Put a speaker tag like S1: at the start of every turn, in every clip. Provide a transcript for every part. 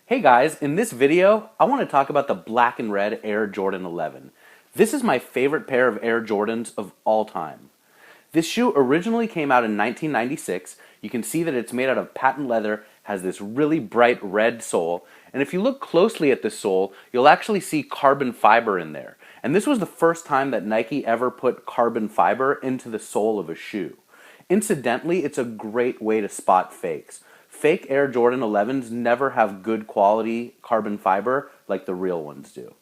S1: Hey guys, in this video, I want to talk about the black and red Air Jordan 11. This is my favorite pair of Air Jordans of all time. This shoe originally came out in 1996. You can see that it's made out of patent leather, has this really bright red sole, and if you look closely at the sole, you'll actually see carbon fiber in there. And this was the first time that Nike ever put carbon fiber into the sole of a shoe. Incidentally, it's a great way to spot fakes. Fake Air Jordan 11s never have good quality carbon fiber like the real ones do.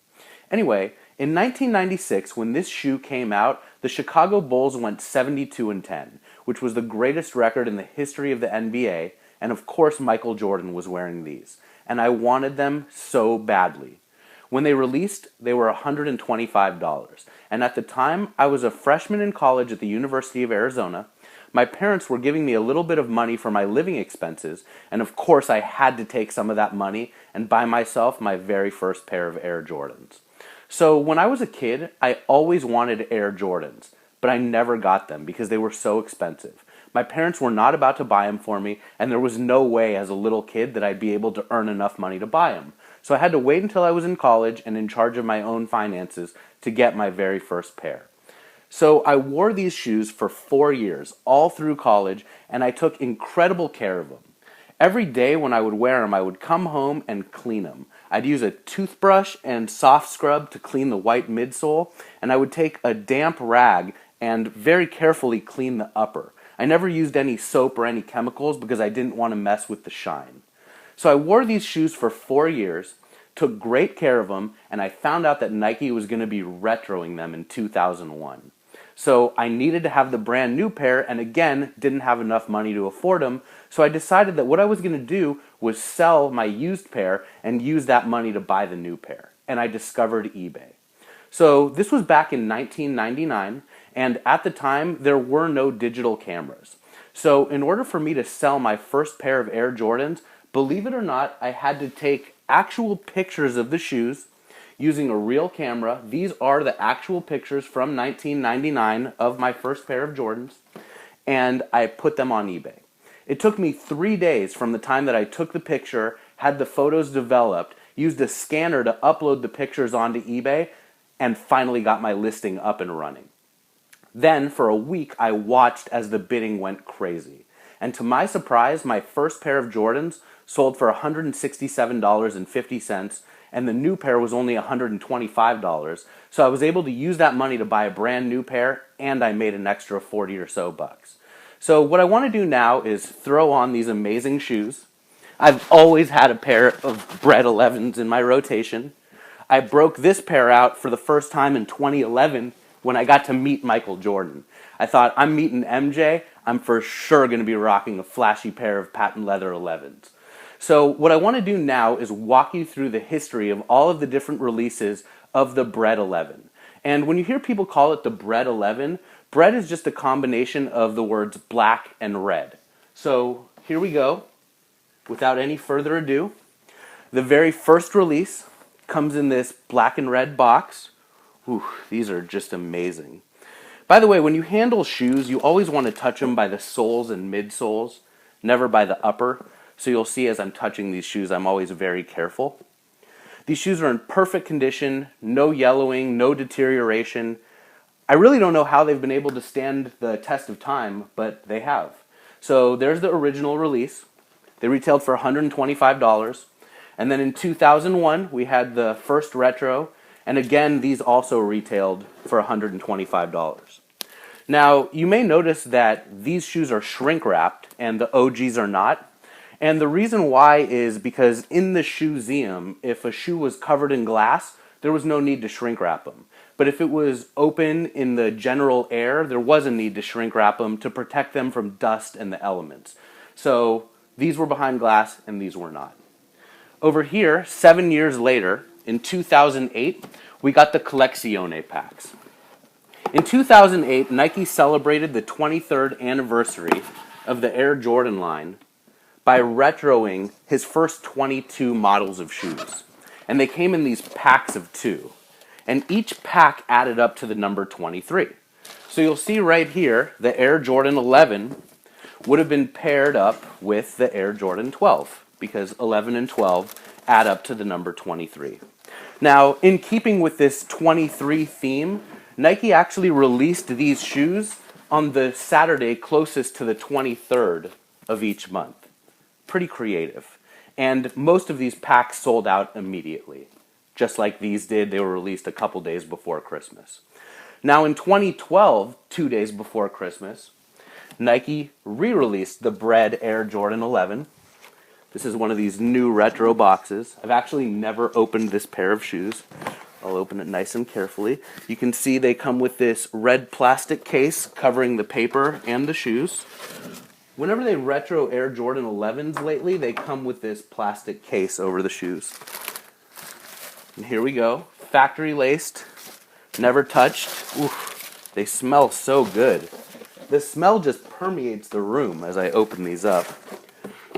S1: Anyway, in 1996, when this shoe came out, the Chicago Bulls went 72-10, which was the greatest record in the history of the NBA, and of course Michael Jordan was wearing these. And I wanted them so badly. When they released, they were $125, and at the time, I was a freshman in college at the University of Arizona. My parents were giving me a little bit of money for my living expenses, and of course I had to take some of that money and buy myself my very first pair of Air Jordans. So when I was a kid, I always wanted Air Jordans, but I never got them because they were so expensive. My parents were not about to buy them for me, and there was no way as a little kid that I'd be able to earn enough money to buy them. So I had to wait until I was in college and in charge of my own finances to get my very first pair. So I wore these shoes for 4 years, all through college, and I took incredible care of them. Every day when I would wear them, I would come home and clean them. I'd use a toothbrush and soft scrub to clean the white midsole, and I would take a damp rag and very carefully clean the upper. I never used any soap or any chemicals because I didn't want to mess with the shine. So I wore these shoes for 4 years, took great care of them, and I found out that Nike was going to be retroing them in 2001. So I needed to have the brand new pair, and again, didn't have enough money to afford them. So I decided that what I was going to do was sell my used pair and use that money to buy the new pair. And I discovered eBay. So this was back in 1999, and at the time, there were no digital cameras. So in order for me to sell my first pair of Air Jordans, believe it or not, I had to take actual pictures of the shoes using a real camera. These are the actual pictures from 1999 of my first pair of Jordans, and I put them on eBay. It took me 3 days from the time that I took the picture, had the photos developed, used a scanner to upload the pictures onto eBay, and finally got my listing up and running. Then, for a week, I watched as the bidding went crazy. And to my surprise, my first pair of Jordans sold for $167.50, and the new pair was only $125. So I was able to use that money to buy a brand new pair, and I made an extra 40 or so bucks. So what I want to do now is throw on these amazing shoes. I've always had a pair of BRED 11s in my rotation. I broke this pair out for the first time in 2011 when I got to meet Michael Jordan. I thought, I'm meeting MJ, I'm for sure going to be rocking a flashy pair of patent leather 11s. So what I want to do now is walk you through the history of all of the different releases of the BRED 11. And when you hear people call it the BRED 11, BRED is just a combination of the words black and red. So here we go. Without any further ado, the very first release comes in this black and red box. Ooh, these are just amazing. By the way, when you handle shoes, you always want to touch them by the soles and midsoles, never by the upper. So you'll see as I'm touching these shoes, I'm always very careful. These shoes are in perfect condition, no yellowing, no deterioration. I really don't know how they've been able to stand the test of time, but they have. So there's the original release. They retailed for $125. And then in 2001, we had the first retro. And again, these also retailed for $125. Now, you may notice that these shoes are shrink wrapped and the OGs are not. And the reason why is because in the ShoeZeum, if a shoe was covered in glass, there was no need to shrink wrap them. But if it was open in the general air, there was a need to shrink wrap them to protect them from dust and the elements. So these were behind glass and these were not. Over here, 7 years later, in 2008, we got the Collezione packs. In 2008, Nike celebrated the 23rd anniversary of the Air Jordan line by retroing his first 22 models of shoes. And they came in these packs of 2. And each pack added up to the number 23. So you'll see right here, the Air Jordan 11 would have been paired up with the Air Jordan 12, because 11 and 12 add up to the number 23. Now, in keeping with this 23 theme, Nike actually released these shoes on the Saturday closest to the 23rd of each month. Pretty creative. And most of these packs sold out immediately. Just like these did, they were released a couple days before Christmas. Now in 2012, 2 days before Christmas, Nike re-released the BRED Air Jordan 11. This is one of these new retro boxes. I've actually never opened this pair of shoes. I'll open it nice and carefully. You can see they come with this red plastic case covering the paper and the shoes. Whenever they retro Air Jordan 11s lately, they come with this plastic case over the shoes. And here we go. Factory laced, never touched. Oof, they smell so good. The smell just permeates the room as I open these up.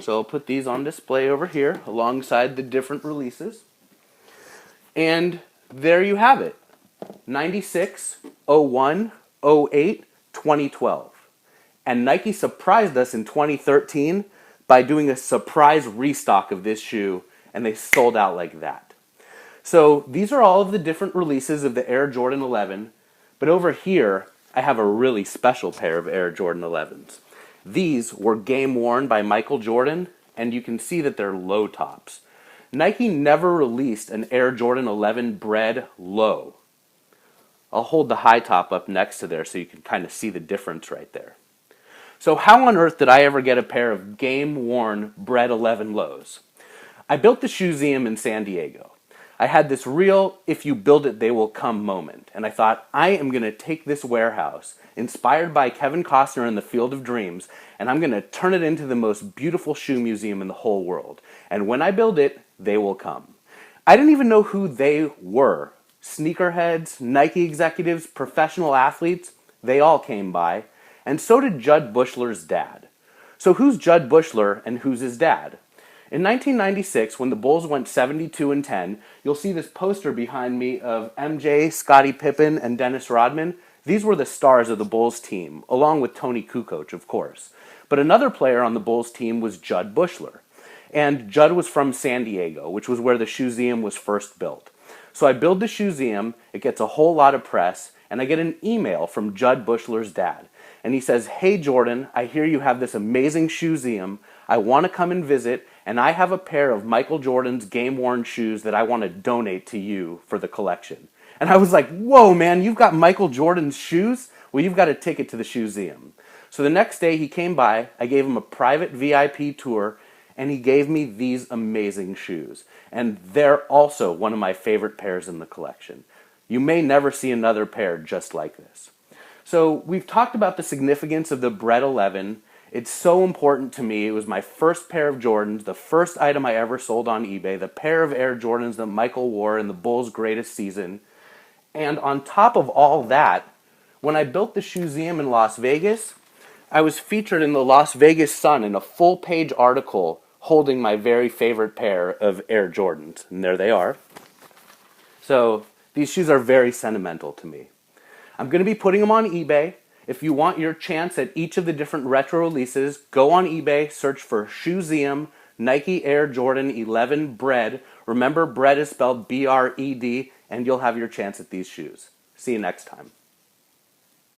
S1: So I'll put these on display over here alongside the different releases. And there you have it. 96, 01, 08, 2012. And Nike surprised us in 2013 by doing a surprise restock of this shoe, and they sold out like that. So these are all of the different releases of the Air Jordan 11, but over here I have a really special pair of Air Jordan 11s. These were game worn by Michael Jordan, and you can see that they're low tops. Nike never released an Air Jordan 11 BRED low. I'll hold the high top up next to there so you can kind of see the difference right there. So how on earth did I ever get a pair of game-worn BRED 11 lows? I built the ShoeZeum in San Diego. I had this real, if you build it, they will come moment. And I thought, I am going to take this warehouse, inspired by Kevin Costner in The Field of Dreams, and I'm going to turn it into the most beautiful shoe museum in the whole world. And when I build it, they will come. I didn't even know who they were. Sneakerheads, Nike executives, professional athletes, they all came by. And so did Jud Buechler's dad. So who's Jud Buechler and who's his dad? In 1996, when the Bulls went 72-10, you'll see this poster behind me of MJ, Scottie Pippen, and Dennis Rodman. These were the stars of the Bulls team, along with Tony Kukoc, of course. But another player on the Bulls team was Jud Buechler. And Jud was from San Diego, which was where the ShoeZeum was first built. So I build the ShoeZeum, it gets a whole lot of press, and I get an email from Jud Buechler's dad. And he says, "Hey Jordan, I hear you have this amazing ShoeZeum. I want to come and visit, and I have a pair of Michael Jordan's game-worn shoes that I want to donate to you for the collection." And I was like, whoa man, you've got Michael Jordan's shoes? Well, you've got a ticket to the ShoeZeum. So the next day he came by, I gave him a private VIP tour, and he gave me these amazing shoes. And they're also one of my favorite pairs in the collection. You may never see another pair just like this. So we've talked about the significance of the BRED 11. It's so important to me. It was my first pair of Jordans, the first item I ever sold on eBay, the pair of Air Jordans that Michael wore in the Bulls' greatest season. And on top of all that, when I built the ShoeZeum in Las Vegas, I was featured in the Las Vegas Sun in a full-page article holding my very favorite pair of Air Jordans. And there they are. So these shoes are very sentimental to me. I'm going to be putting them on eBay. If you want your chance at each of the different retro releases, go on eBay, search for ShoeZeum Nike Air Jordan 11 BRED. Remember, BRED is spelled B-R-E-D, and you'll have your chance at these shoes. See you next time.